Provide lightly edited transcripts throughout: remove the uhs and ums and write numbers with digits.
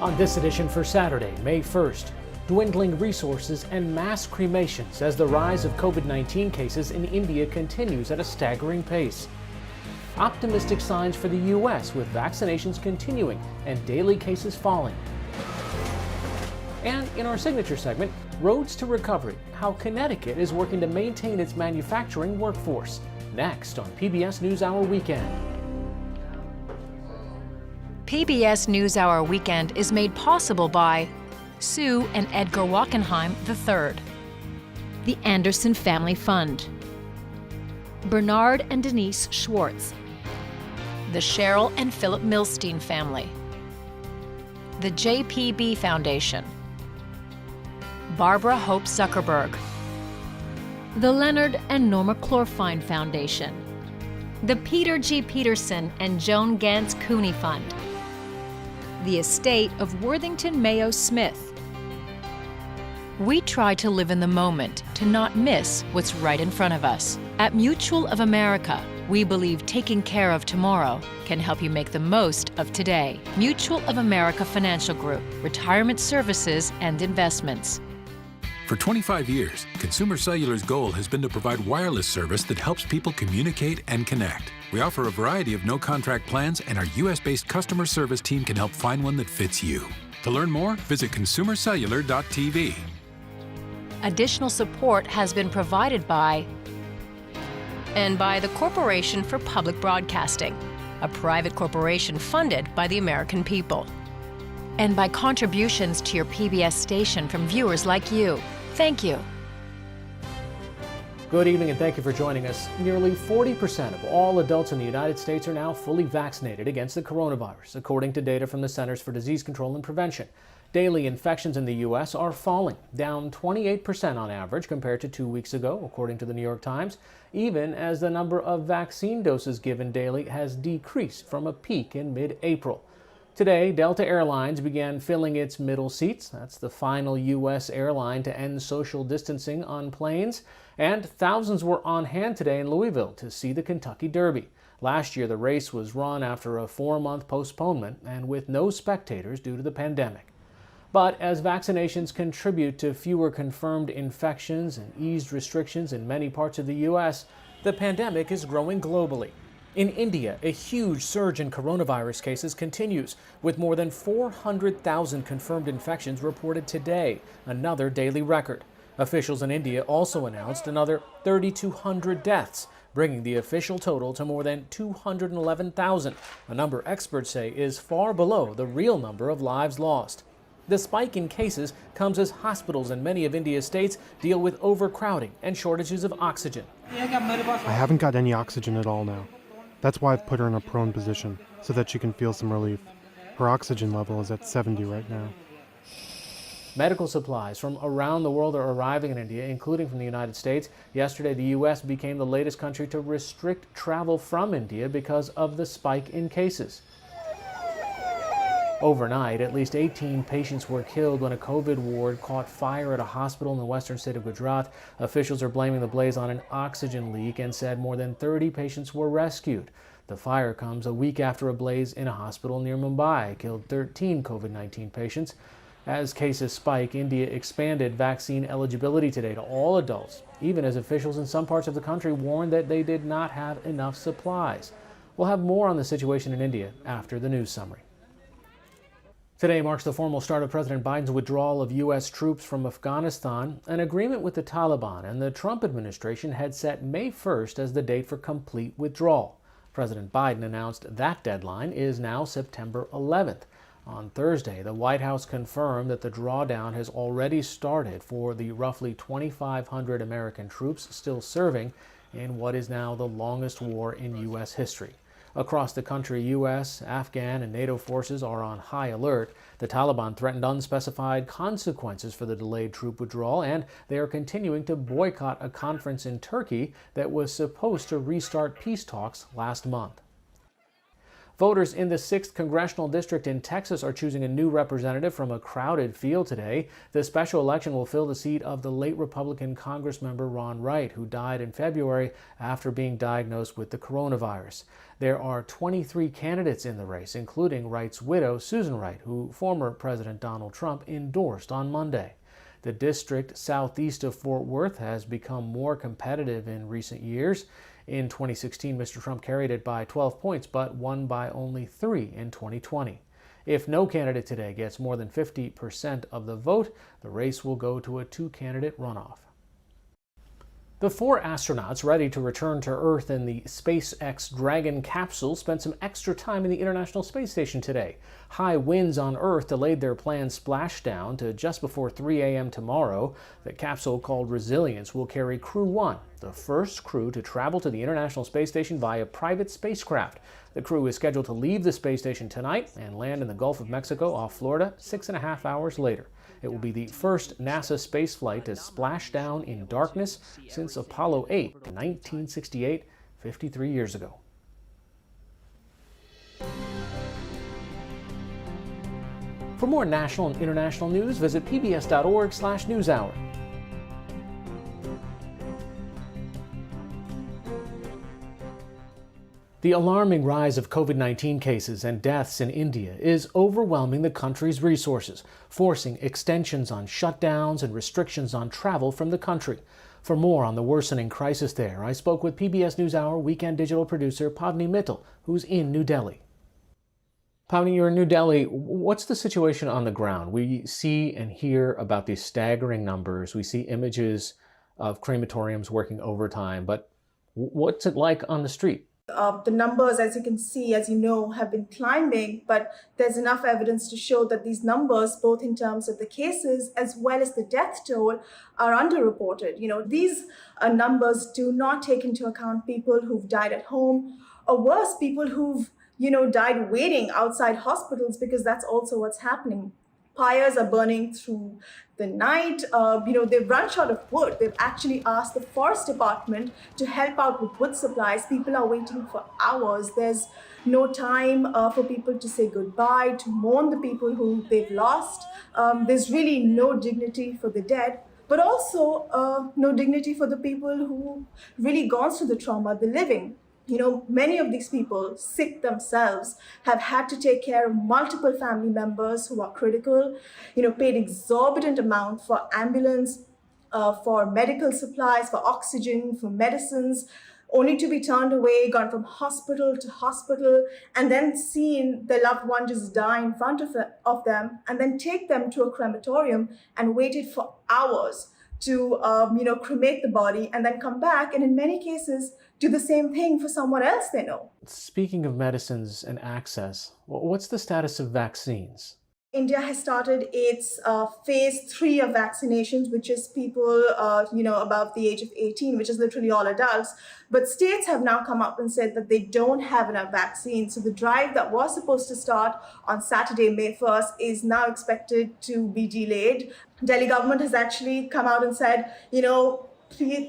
On this edition for Saturday, May 1st, dwindling resources and mass cremations as the rise of COVID-19 cases in India continues at a staggering pace. Optimistic signs for the U.S. with vaccinations continuing and daily cases falling. And in our signature segment, Roads to Recovery, how Connecticut is working to maintain its manufacturing workforce. Next on PBS NewsHour Weekend. PBS NewsHour Weekend is made possible by Sue and Edgar Wachenheim III, the Anderson Family Fund, Bernard and Denise Schwartz, the Cheryl and Philip Milstein family, the JPB Foundation, Barbara Hope Zuckerberg, the Leonard and Norma Clorfine Foundation, the Peter G. Peterson and Joan Gantz Cooney Fund, the estate of Worthington Mayo Smith. We try to live in the moment, to not miss what's right in front of us. At Mutual of America, we believe taking care of tomorrow can help you make the most of today. Mutual of America Financial Group, retirement services and investments. For 25 years, Consumer Cellular's goal has been to provide wireless service that helps people communicate and connect. We offer a variety of no-contract plans, and our U.S.-based customer service team can help find one that fits you. To learn more, visit consumercellular.tv. Additional support has been provided by the Corporation for Public Broadcasting, a private corporation funded by the American people, and by contributions to your PBS station from viewers like you. Thank you. Good evening and thank you for joining us. Nearly 40% of all adults in the United States are now fully vaccinated against the coronavirus, according to data from the Centers for Disease Control and Prevention. Daily infections in the U.S. are falling, down 28% on average compared to 2 weeks ago, according to the New York Times, even as the number of vaccine doses given daily has decreased from a peak in mid-April. Today, Delta Airlines began filling its middle seats. That's the final U.S. airline to end social distancing on planes. And thousands were on hand today in Louisville to see the Kentucky Derby. Last year, the race was run after a 4-month postponement and with no spectators due to the pandemic. But as vaccinations contribute to fewer confirmed infections and eased restrictions in many parts of the U.S., the pandemic is growing globally. In India, a huge surge in coronavirus cases continues, with more than 400,000 confirmed infections reported today, another daily record. Officials in India also announced another 3,200 deaths, bringing the official total to more than 211,000, a number experts say is far below the real number of lives lost. The spike in cases comes as hospitals in many of India's states deal with overcrowding and shortages of oxygen. I haven't got any oxygen at all now. That's why I've put her in a prone position, so that she can feel some relief. Her oxygen level is at 70 right now. Medical supplies from around the world are arriving in India, including from the United States. Yesterday, the U.S. became the latest country to restrict travel from India because of the spike in cases. Overnight, at least 18 patients were killed when a COVID ward caught fire at a hospital in the western state of Gujarat. Officials are blaming the blaze on an oxygen leak and said more than 30 patients were rescued. The fire comes a week after a blaze in a hospital near Mumbai killed 13 COVID-19 patients. As cases spike, India expanded vaccine eligibility today to all adults, even as officials in some parts of the country warned that they did not have enough supplies. We'll have more on the situation in India after the news summary. Today marks the formal start of President Biden's withdrawal of U.S. troops from Afghanistan. An agreement with the Taliban and the Trump administration had set May 1st as the date for complete withdrawal. President Biden announced that deadline is now September 11th. On Thursday, the White House confirmed that the drawdown has already started for the roughly 2,500 American troops still serving in what is now the longest war in U.S. history. Across the country, U.S., Afghan, and NATO forces are on high alert. The Taliban threatened unspecified consequences for the delayed troop withdrawal, and they are continuing to boycott a conference in Turkey that was supposed to restart peace talks last month. Voters in the 6th Congressional District in Texas are choosing a new representative from a crowded field today. The special election will fill the seat of the late Republican Congressmember Ron Wright, who died in February after being diagnosed with the coronavirus. There are 23 candidates in the race, including Wright's widow, Susan Wright, who former President Donald Trump endorsed on Monday. The district southeast of Fort Worth has become more competitive in recent years. In 2016, Mr. Trump carried it by 12 points, but won by only 3 in 2020. If no candidate today gets more than 50% of the vote, the race will go to a 2-candidate runoff. The 4 astronauts ready to return to Earth in the SpaceX Dragon capsule spent some extra time in the International Space Station today. High winds on Earth delayed their planned splashdown to just before 3 a.m. tomorrow. The capsule, called Resilience, will carry Crew 1, the first crew to travel to the International Space Station via private spacecraft. The crew is scheduled to leave the space station tonight and land in the Gulf of Mexico off Florida 6.5 hours later. It will be the first NASA spaceflight to splash down in darkness since Apollo 8 in 1968, 53 years ago. For more national and international news, visit pbs.org/newshour. The alarming rise of COVID-19 cases and deaths in India is overwhelming the country's resources, forcing extensions on shutdowns and restrictions on travel from the country. For more on the worsening crisis there, I spoke with PBS NewsHour weekend digital producer Pavni Mittal, who's in New Delhi. Pavni, you're in New Delhi. What's the situation on the ground? We see and hear about these staggering numbers. We see images of crematoriums working overtime, but what's it like on the street? The numbers, as you can see, as you know, have been climbing, but there's enough evidence to show that these numbers, both in terms of the cases as well as the death toll, are underreported. These numbers do not take into account people who've died at home, or worse, people who've, died waiting outside hospitals, because that's also what's happening. Pyres are burning through the night. They've run short of wood. They've actually asked the forest department to help out with wood supplies. People are waiting for hours. There's no time for people to say goodbye, to mourn the people who they've lost. There's really no dignity for the dead, but also no dignity for the people who really gone through the trauma, the living. Many of these people, sick themselves, have had to take care of multiple family members who are critical, paid exorbitant amount for ambulance, for medical supplies, for oxygen, for medicines, only to be turned away, gone from hospital to hospital, and then seen their loved one just die in front of them, and then take them to a crematorium and waited for hours to cremate the body, and then come back, and in many cases do the same thing for someone else they know. Speaking of medicines and access, what's the status of vaccines? India has started its phase 3 of vaccinations, which is people, above the age of 18, which is literally all adults. But states have now come up and said that they don't have enough vaccines. So the drive that was supposed to start on Saturday, May 1st, is now expected to be delayed. Delhi government has actually come out and said,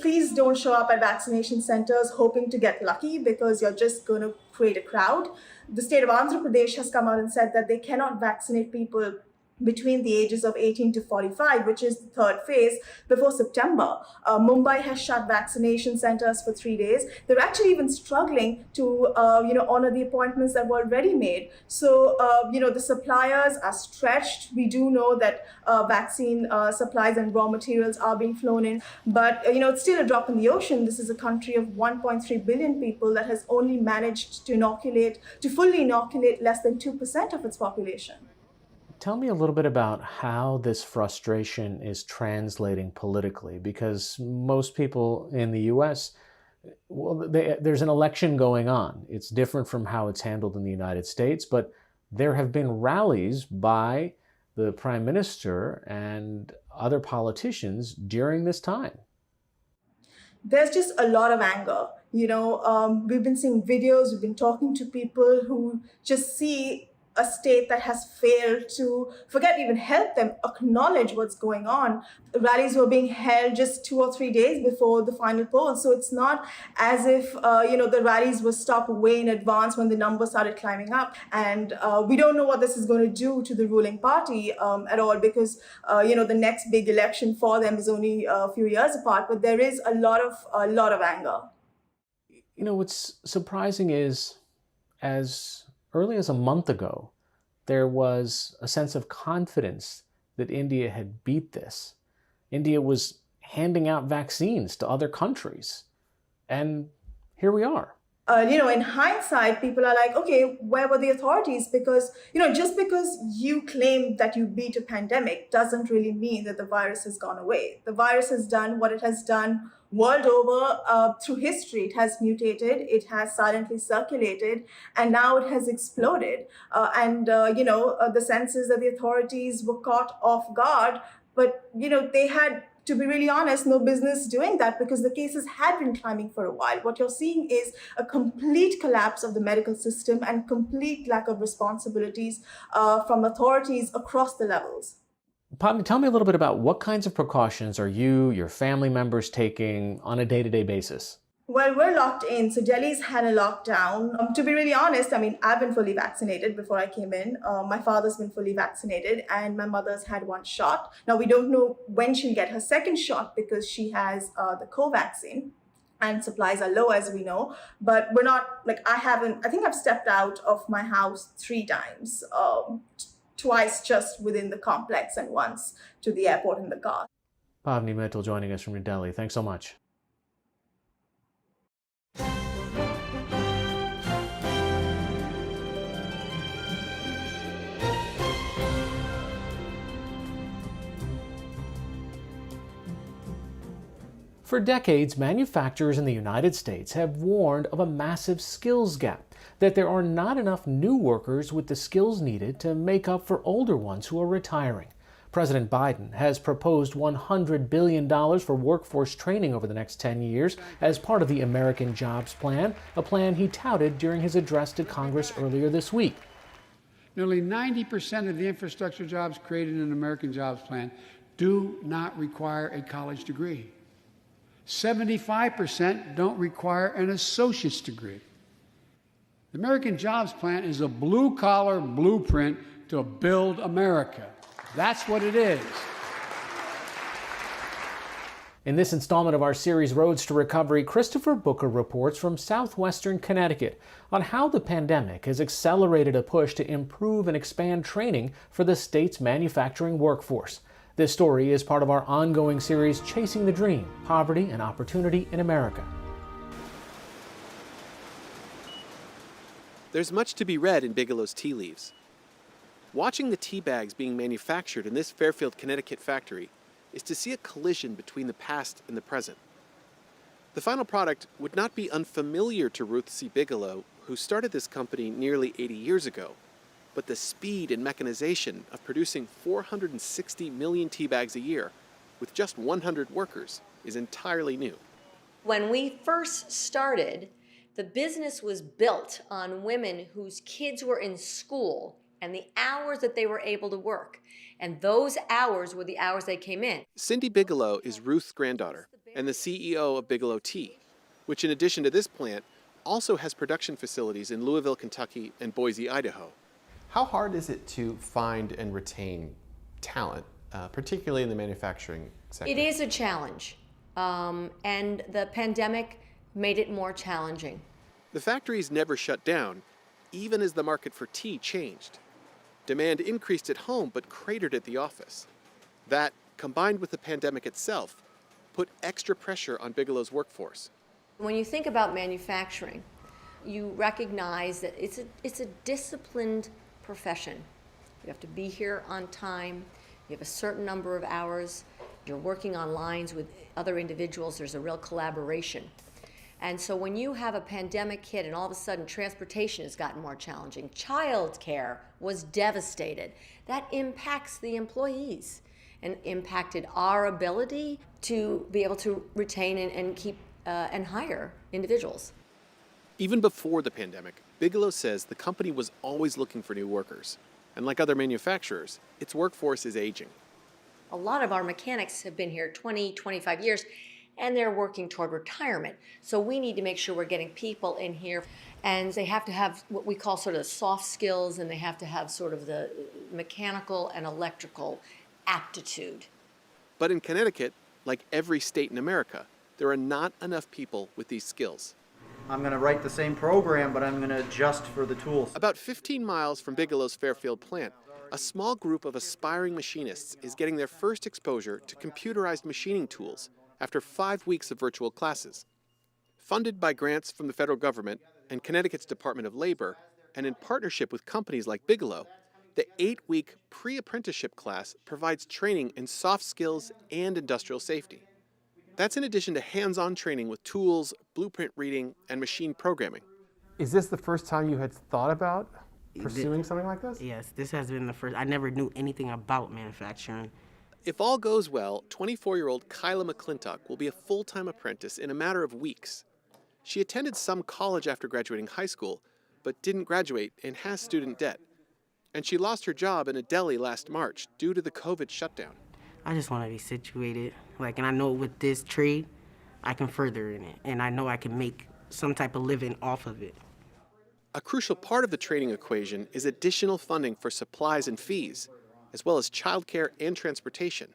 please don't show up at vaccination centers hoping to get lucky, because you're just going to create a crowd. The state of Andhra Pradesh has come out and said that they cannot vaccinate people between the ages of 18 to 45, which is the third phase, before September. Mumbai has shut vaccination centers for 3 days. They're actually even struggling to, honor the appointments that were already made. So, the suppliers are stretched. We do know that vaccine supplies and raw materials are being flown in, but, it's still a drop in the ocean. This is a country of 1.3 billion people that has only managed to fully inoculate less than 2% of its population. Tell me a little bit about how this frustration is translating politically, because most people in the U.S., there's an election going on. It's different from how it's handled in the United States, but there have been rallies by the Prime Minister and other politicians during this time. There's just a lot of anger. We've been seeing videos, we've been talking to people who just see a state that has failed to, forget even help them, acknowledge what's going on. Rallies were being held just 2 or 3 days before the final poll. So it's not as if, the rallies were stopped way in advance when the numbers started climbing up. And we don't know what this is going to do to the ruling party at all, because, the next big election for them is only a few years apart. But there is a lot of anger. What's surprising is, as early as a month ago, there was a sense of confidence that India had beat this. India was handing out vaccines to other countries. And here we are. In hindsight, people are like, okay, where were the authorities? Because, just because you claim that you beat a pandemic doesn't really mean that the virus has gone away. The virus has done what it has done world over through history. It has mutated, it has silently circulated, and now it has exploded. The sense is that the authorities were caught off guard, but, they had, to be really honest, no business doing that, because the cases had been climbing for a while. What you're seeing is a complete collapse of the medical system and complete lack of responsibilities from authorities across the levels. Pavni, tell me a little bit about what kinds of precautions are you, your family members taking on a day-to-day basis? Well, we're locked in. So Delhi's had a lockdown. To be really honest, I've been fully vaccinated before I came in. My father's been fully vaccinated and my mother's had one shot. Now, we don't know when she'll get her second shot because she has the Covaxin and supplies are low, as we know. But we're not, I think I've stepped out of my house 3 times, twice just within the complex and once to the airport in the car. Pavni Mittal joining us from New Delhi. Thanks so much. For decades, manufacturers in the United States have warned of a massive skills gap, that there are not enough new workers with the skills needed to make up for older ones who are retiring. President Biden has proposed $100 billion for workforce training over the next 10 years as part of the American Jobs Plan, a plan he touted during his address to Congress earlier this week. Nearly 90% of the infrastructure jobs created in the American Jobs Plan do not require a college degree. 75% don't require an associate's degree. The American Jobs Plan is a blue-collar blueprint to build America. That's what it is. In this installment of our series, Roads to Recovery, Christopher Booker reports from southwestern Connecticut on how the pandemic has accelerated a push to improve and expand training for the state's manufacturing workforce. This story is part of our ongoing series, Chasing the Dream, Poverty and Opportunity in America. There's much to be read in Bigelow's tea leaves. Watching the tea bags being manufactured in this Fairfield, Connecticut factory is to see a collision between the past and the present. The final product would not be unfamiliar to Ruth C. Bigelow, who started this company nearly 80 years ago. But the speed and mechanization of producing 460 million tea bags a year with just 100 workers is entirely new. When we first started, the business was built on women whose kids were in school and the hours that they were able to work. And those hours were the hours they came in. Cindy Bigelow is Ruth's granddaughter and the CEO of Bigelow Tea, which in addition to this plant, also has production facilities in Louisville, Kentucky and Boise, Idaho. How hard is it to find and retain talent, particularly in the manufacturing sector? It is a challenge, and the pandemic made it more challenging. The factories never shut down, even as the market for tea changed. Demand increased at home but cratered at the office. That, combined with the pandemic itself, put extra pressure on Bigelow's workforce. When you think about manufacturing, you recognize that it's a disciplined profession. You have to be here on time, you have a certain number of hours, you're working on lines with other individuals, there's a real collaboration. And so when you have a pandemic hit and all of a sudden transportation has gotten more challenging, childcare was devastated, that impacts the employees and impacted our ability to be able to retain and keep and hire individuals. Even before the pandemic, Bigelow says the company was always looking for new workers. And like other manufacturers, its workforce is aging. A lot of our mechanics have been here 20, 25 years, and they're working toward retirement. So we need to make sure we're getting people in here, and they have to have what we call sort of soft skills, and they have to have sort of the mechanical and electrical aptitude. But in Connecticut, like every state in America, there are not enough people with these skills. I'm going to write the same program, but I'm going to adjust for the tools. About 15 miles from Bigelow's Fairfield plant, a small group of aspiring machinists is getting their first exposure to computerized machining tools after 5 weeks of virtual classes. Funded by grants from the federal government and Connecticut's Department of Labor, and in partnership with companies like Bigelow, the 8-week pre-apprenticeship class provides training in soft skills and industrial safety. That's in addition to hands-on training with tools, blueprint reading, and machine programming. Is this the first time you had thought about pursuing something like this? Yes, this has been the first. I never knew anything about manufacturing. If all goes well, 24-year-old Kyla McClintock will be a full-time apprentice in a matter of weeks. She attended some college after graduating high school, but didn't graduate and has student debt. And she lost her job in a deli last March due to the COVID shutdown. I just want to be situated. And I know with this trade, I can further in it, and I know I can make some type of living off of it. A crucial part of the training equation is additional funding for supplies and fees, as well as childcare and transportation.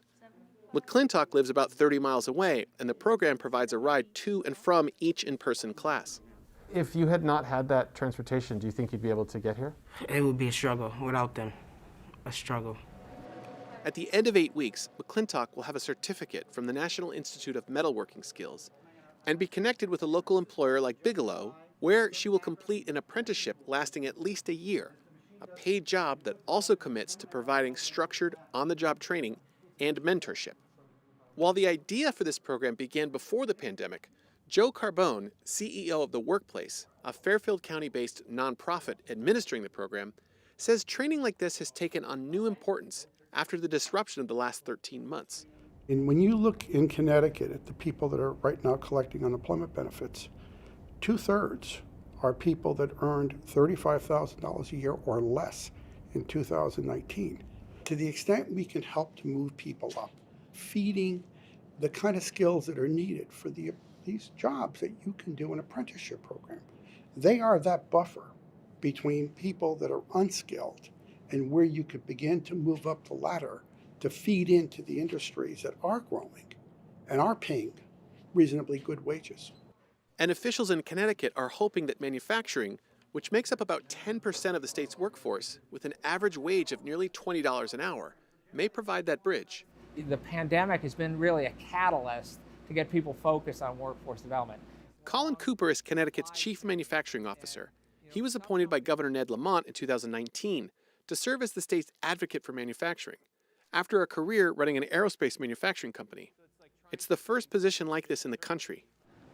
McClintock lives about 30 miles away, and the program provides a ride to and from each in-person class. If you had not had that transportation, do you think you'd be able to get here? It would be a struggle without them, a struggle. At the end of 8 weeks, McClintock will have a certificate from the National Institute of Metalworking Skills and be connected with a local employer like Bigelow, where she will complete an apprenticeship lasting at least a year, a paid job that also commits to providing structured, on-the-job training and mentorship. While the idea for this program began before the pandemic, Joe Carbone, CEO of The Workplace, a Fairfield County-based nonprofit administering the program, says training like this has taken on new importance after the disruption of the last 13 months. And when you look in Connecticut at the people that are right now collecting unemployment benefits, 2/3 are people that earned $35,000 a year or less in 2019. To the extent we can help to move people up, feeding the kind of skills that are needed for these jobs that you can do an apprenticeship program, they are that buffer between people that are unskilled and where you could begin to move up the ladder to feed into the industries that are growing and are paying reasonably good wages. And officials in Connecticut are hoping that manufacturing, which makes up about 10% of the state's workforce, with an average wage of nearly $20 an hour, may provide that bridge. The pandemic has been really a catalyst to get people focused on workforce development. Colin Cooper is Connecticut's chief manufacturing officer. He was appointed by Governor Ned Lamont in 2019 to serve as the state's advocate for manufacturing, after a career running an aerospace manufacturing company. It's the first position like this in the country.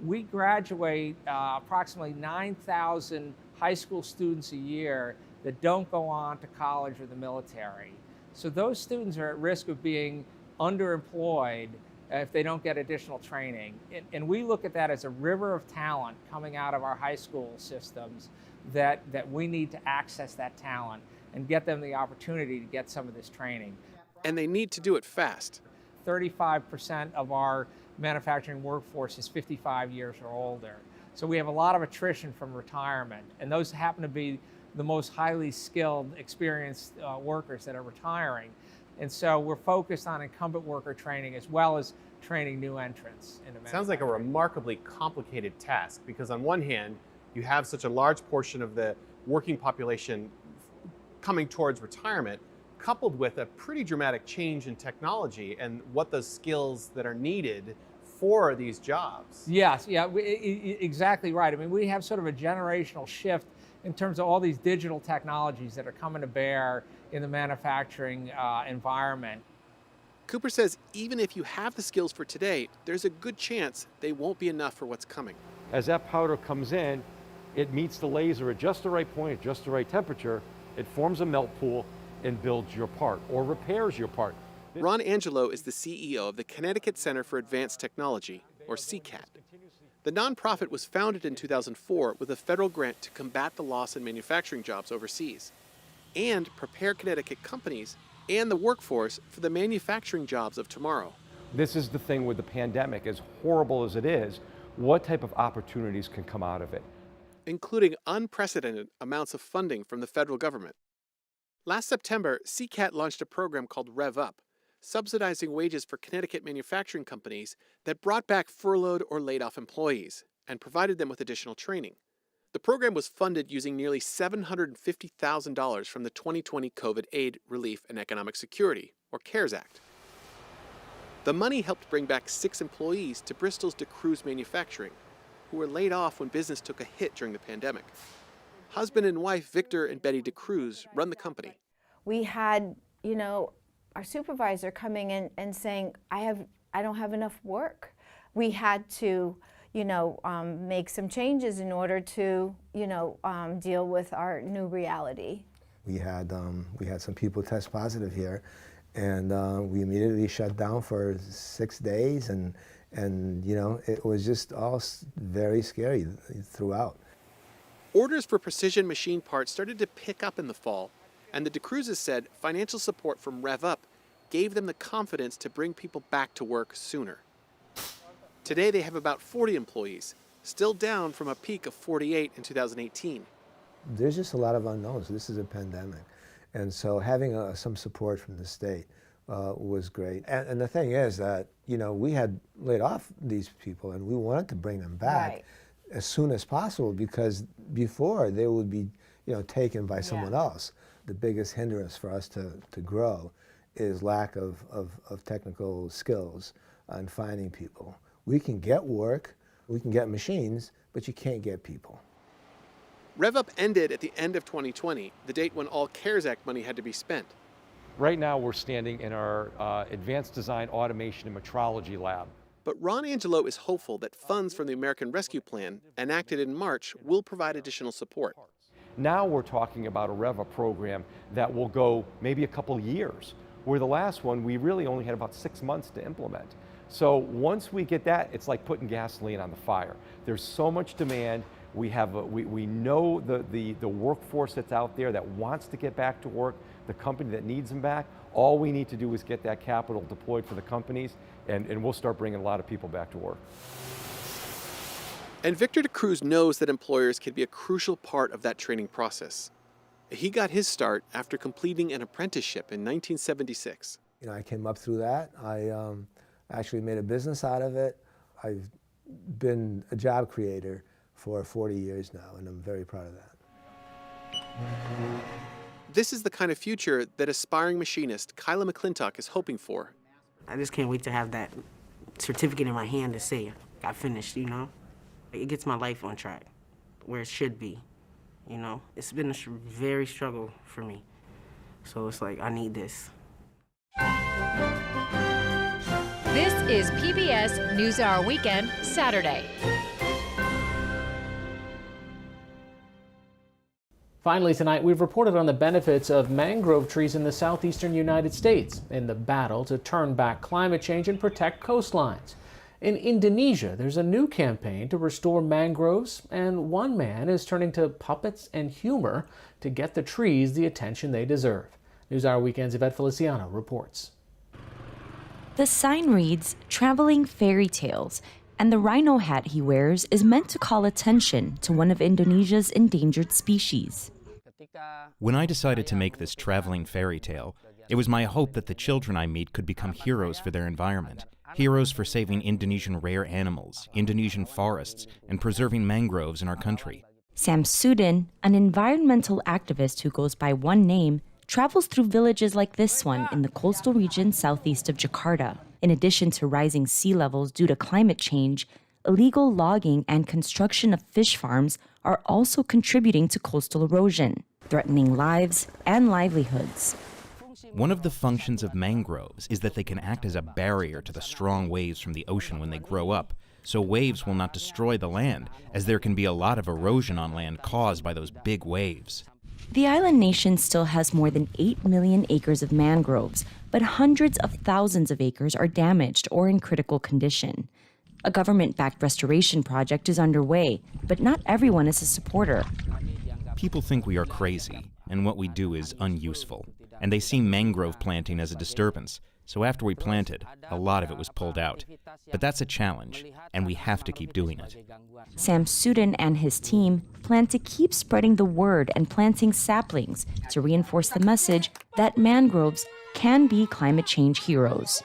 We graduate approximately 9,000 high school students a year that don't go on to college or the military. So those students are at risk of being underemployed if they don't get additional training. And we look at that as a river of talent coming out of our high school systems that we need to access that talent and get them the opportunity to get some of this training. And they need to do it fast. 35% of our manufacturing workforce is 55 years or older. So we have a lot of attrition from retirement, and those happen to be the most highly skilled, experienced workers that are retiring. And so we're focused on incumbent worker training as well as training new entrants into manufacturing. Sounds like a remarkably complicated task, because on one hand, you have such a large portion of the working population coming towards retirement, coupled with a pretty dramatic change in technology and what those skills that are needed for these jobs. Yes, yeah, exactly right. I mean, we have sort of a generational shift in terms of all these digital technologies that are coming to bear in the manufacturing environment. Cooper says even if you have the skills for today, there's a good chance they won't be enough for what's coming. As that powder comes in, it meets the laser at just the right point, at just the right temperature, it forms a melt pool and builds your part or repairs your part. Ron Angelo is the CEO of the Connecticut Center for Advanced Technology, or CCAT. The nonprofit was founded in 2004 with a federal grant to combat the loss in manufacturing jobs overseas and prepare Connecticut companies and the workforce for the manufacturing jobs of tomorrow. This is the thing with the pandemic, as horrible as it is, what type of opportunities can come out of it? Including unprecedented amounts of funding from the federal government. Last September, CCAT launched a program called Rev Up, subsidizing wages for Connecticut manufacturing companies that brought back furloughed or laid off employees and provided them with additional training. The program was funded using nearly $750,000 from the 2020 COVID Aid, Relief, and Economic Security, or CARES Act. The money helped bring back 6 employees to Bristol's DeCruz Manufacturing, who were laid off when business took a hit during the pandemic. Husband and wife Victor and Betty DeCruz run the company. We had, our supervisor coming in and saying, I don't have enough work. We had to, make some changes in order to, deal with our new reality. We had some people test positive here, and we immediately shut down for 6 days, and it was just all very scary throughout. Orders for precision machine parts started to pick up in the fall, and the DeCruzes said financial support from Rev Up gave them the confidence to bring people back to work sooner. Today they have about 40 employees, still down from a peak of 48 in 2018. There's just a lot of unknowns. This is a pandemic. And so having some support from the state was great. And the thing is that, we had laid off these people and we wanted to bring them back as soon as possible, because before they would be, taken by someone else. The biggest hindrance for us to grow is lack of technical skills and finding people. We can get work, we can get machines, but you can't get people. Rev Up ended at the end of 2020, the date when all CARES Act money had to be spent. Right now we're standing in our Advanced Design Automation and Metrology Lab. But Ron Angelo is hopeful that funds from the American Rescue Plan, enacted in March, will provide additional support. Now we're talking about a Rev Up program that will go maybe a couple years, where the last one we really only had about 6 months to implement. So once we get that, it's like putting gasoline on the fire. There's so much demand. We know the workforce that's out there that wants to get back to work, the company that needs them back. All we need to do is get that capital deployed for the companies, and we'll start bringing a lot of people back to work. And Victor DeCruz knows that employers can be a crucial part of that training process. He got his start after completing an apprenticeship in 1976. I came up through that. I actually made a business out of it. I've been a job creator for 40 years now, and I'm very proud of that. This is the kind of future that aspiring machinist Kyla McClintock is hoping for. I just can't wait to have that certificate in my hand to say I finished, It gets my life on track, where it should be, It's been a very struggle for me. So it's like, I need this. This is PBS NewsHour Weekend, Saturday. Finally tonight, we've reported on the benefits of mangrove trees in the southeastern United States in the battle to turn back climate change and protect coastlines. In Indonesia, there's a new campaign to restore mangroves, and one man is turning to puppets and humor to get the trees the attention they deserve. NewsHour Weekend's Yvette Feliciano reports. The sign reads, "Traveling Fairy Tales," and the rhino hat he wears is meant to call attention to one of Indonesia's endangered species. When I decided to make this traveling fairy tale, it was my hope that the children I meet could become heroes for their environment, heroes for saving Indonesian rare animals, Indonesian forests, and preserving mangroves in our country. Sam Sudin, an environmental activist who goes by one name, travels through villages like this one in the coastal region southeast of Jakarta. In addition to rising sea levels due to climate change, illegal logging and construction of fish farms are also contributing to coastal erosion, threatening lives and livelihoods. One of the functions of mangroves is that they can act as a barrier to the strong waves from the ocean when they grow up, so waves will not destroy the land, as there can be a lot of erosion on land caused by those big waves. The island nation still has more than 8 million acres of mangroves, but hundreds of thousands of acres are damaged or in critical condition. A government-backed restoration project is underway, but not everyone is a supporter. People think we are crazy, and what we do is unuseful. And they see mangrove planting as a disturbance, so after we planted, a lot of it was pulled out. But that's a challenge, and we have to keep doing it. Sam Sudin and his team plan to keep spreading the word and planting saplings to reinforce the message that mangroves can be climate change heroes.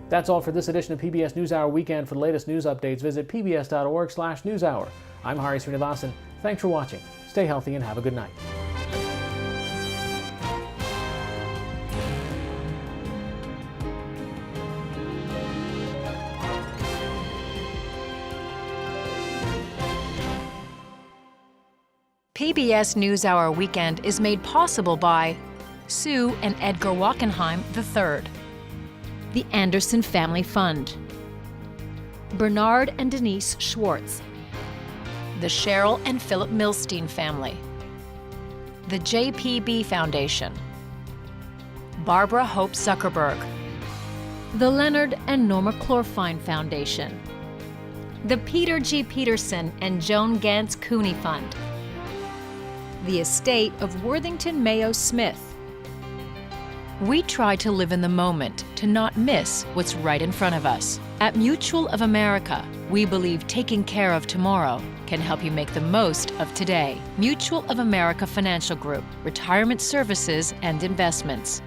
That's all for this edition of PBS NewsHour Weekend. For the latest news updates, visit pbs.org/newshour. I'm Hari Srinivasan. Thanks for watching. Stay healthy and have a good night. PBS NewsHour Weekend is made possible by Sue and Edgar Wachenheim III, the Anderson Family Fund, Bernard and Denise Schwartz, the Cheryl and Philip Milstein family, the JPB Foundation, Barbara Hope Zuckerberg, the Leonard and Norma Clorfine Foundation, the Peter G. Peterson and Joan Gantz Cooney Fund, the estate of Worthington Mayo Smith. We try to live in the moment, to not miss what's right in front of us. At Mutual of America, we believe taking care of tomorrow can help you make the most of today. Mutual of America Financial Group, retirement services and investments.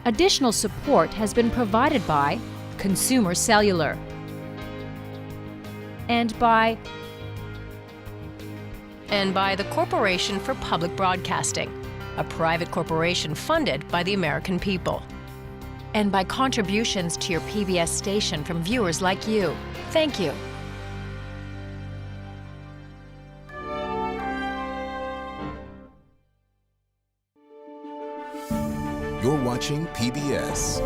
Additional support has been provided by Consumer Cellular and by the Corporation for Public Broadcasting, a private corporation funded by the American people. And by contributions to your PBS station from viewers like you. Thank you. You're watching PBS.